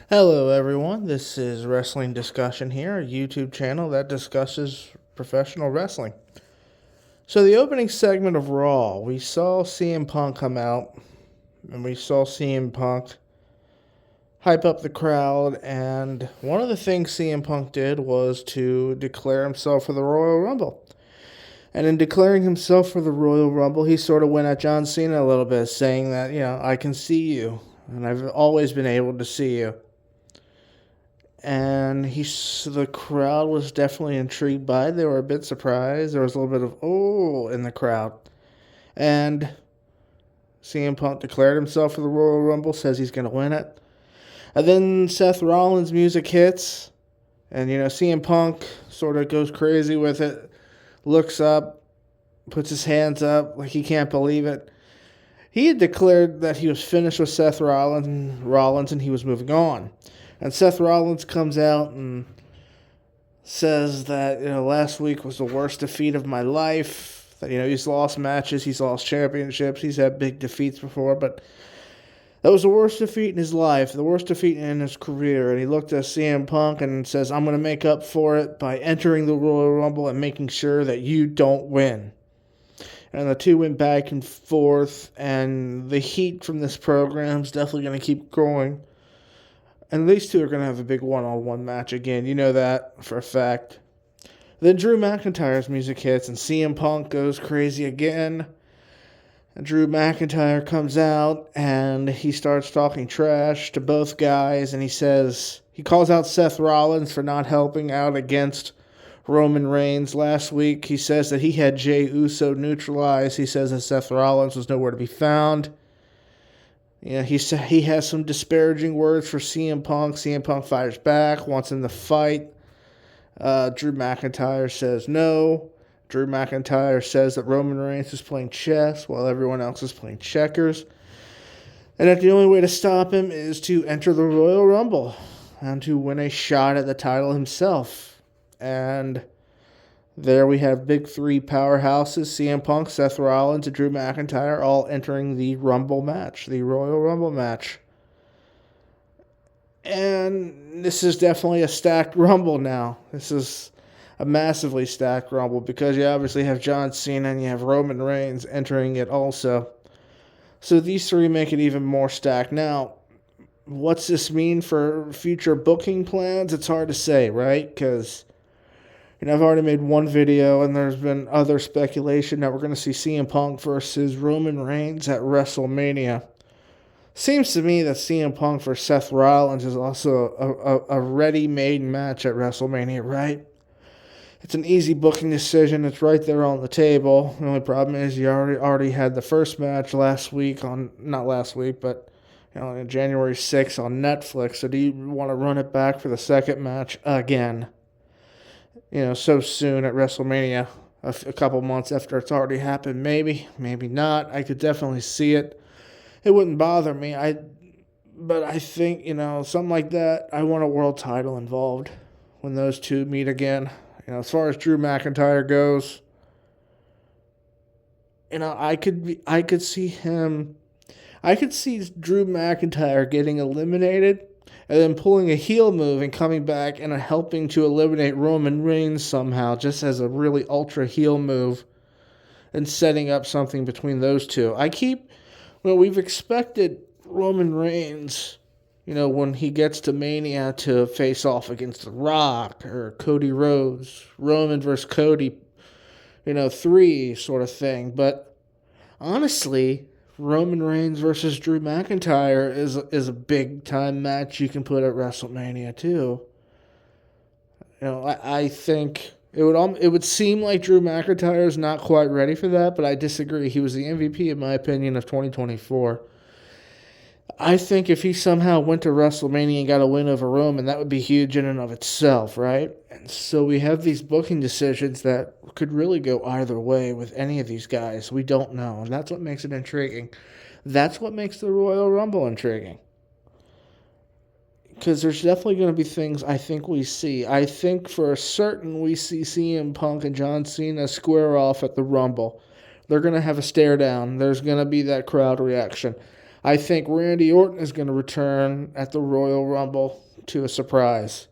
Hello, everyone. This is Wrestling Discussion here, a YouTube channel that discusses professional wrestling. So, the opening segment of Raw, we saw CM Punk come out, and we saw CM Punk hype up the crowd. And one of the things CM Punk did was to declare himself for the Royal Rumble. And in declaring himself for the Royal Rumble, he sort of went at John Cena a little bit, saying that, I can see you, and I've always been able to see you. And the crowd was definitely intrigued by it. They were a bit surprised. There was a little bit of "oh" in the crowd. And CM Punk declared himself for the Royal Rumble, says he's going to win it. And then Seth Rollins' music hits, and CM Punk sort of goes crazy with it, looks up, puts his hands up like he can't believe it. He had declared that he was finished with Seth Rollins and he was moving on. And Seth Rollins comes out and says that, last week was the worst defeat of my life. That, he's lost matches, he's lost championships, he's had big defeats before, but that was the worst defeat in his life, the worst defeat in his career. And he looked at CM Punk and says, I'm going to make up for it by entering the Royal Rumble and making sure that you don't win. And the two went back and forth, and the heat from this program is definitely going to keep growing. And these two are going to have a big one-on-one match again. You know that for a fact. Then Drew McIntyre's music hits, and CM Punk goes crazy again. And Drew McIntyre comes out, and he starts talking trash to both guys, and he calls out Seth Rollins for not helping out against Roman Reigns last week. He says that he had Jey Uso neutralized. He says that Seth Rollins was nowhere to be found. Yeah, he has some disparaging words for CM Punk. CM Punk fires back, wants him to fight. Drew McIntyre says no. Drew McIntyre says that Roman Reigns is playing chess while everyone else is playing checkers. And that the only way to stop him is to enter the Royal Rumble and to win a shot at the title himself. And there we have big three powerhouses, CM Punk, Seth Rollins, and Drew McIntyre, all entering the Rumble match, the Royal Rumble match. And this is definitely a stacked Rumble now. This is a massively stacked Rumble because you obviously have John Cena and you have Roman Reigns entering it also. So these three make it even more stacked. Now, what's this mean for future booking plans? It's hard to say, right? Because I've already made one video, and there's been other speculation that we're going to see CM Punk versus Roman Reigns at WrestleMania. Seems to me that CM Punk versus Seth Rollins is also a ready-made match at WrestleMania, right? It's an easy booking decision. It's right there on the table. The only problem is you already had the first match last week on, not last week, but on January 6th on Netflix. So do you want to run it back for the second match again? So soon at WrestleMania, a couple months after it's already happened. Maybe not. I could definitely see it. It wouldn't bother me. But I think, something like that, I want a world title involved when those two meet again. As far as Drew McIntyre goes, I could see Drew McIntyre getting eliminated and then pulling a heel move and coming back and helping to eliminate Roman Reigns somehow, just as a really ultra heel move, and setting up something between those two. We've expected Roman Reigns, when he gets to Mania, to face off against The Rock or Cody Rhodes, Roman versus Cody, 3 sort of thing. But honestly, Roman Reigns versus Drew McIntyre is a big time match you can put at WrestleMania too. I think it would seem like Drew McIntyre is not quite ready for that, but I disagree. He was the MVP in my opinion of 2024. I think if he somehow went to WrestleMania and got a win over Roman, that would be huge in and of itself, right? And so we have these booking decisions that could really go either way with any of these guys. We don't know, and that's what makes it intriguing. That's what makes the Royal Rumble intriguing. Because there's definitely going to be things I think we see. I think for certain we see CM Punk and John Cena square off at the Rumble. They're going to have a stare down. There's going to be that crowd reaction. I think Randy Orton is going to return at the Royal Rumble to a surprise.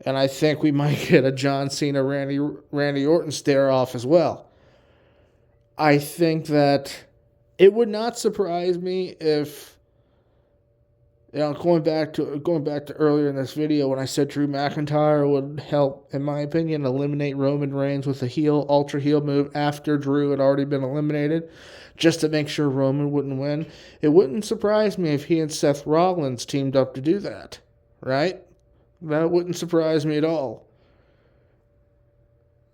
And I think we might get a John Cena Randy Orton stare off as well. I think that it would not surprise me if, going back to earlier in this video when I said Drew McIntyre would help, in my opinion, eliminate Roman Reigns with a ultra heel move after Drew had already been eliminated, just to make sure Roman wouldn't win. It wouldn't surprise me if he and Seth Rollins teamed up to do that, right? That wouldn't surprise me at all.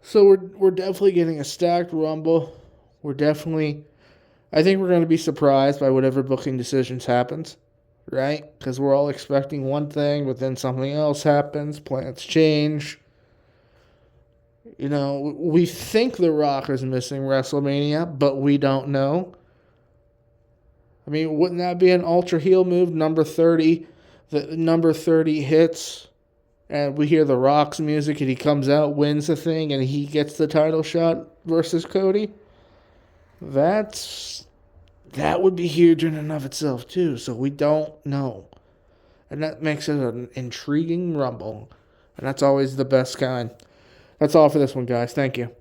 So we're definitely getting a stacked Rumble. I think we're going to be surprised by whatever booking decisions happens, right? Because we're all expecting one thing, but then something else happens. Plans change. We think The Rock is missing WrestleMania, but we don't know. I mean, wouldn't that be an ultra heel move? Number 30. The number 30 hits, and we hear The Rock's music, and he comes out, wins the thing, and he gets the title shot versus Cody. That would be huge in and of itself, too. So we don't know. And that makes it an intriguing Rumble. And that's always the best kind. That's all for this one, guys. Thank you.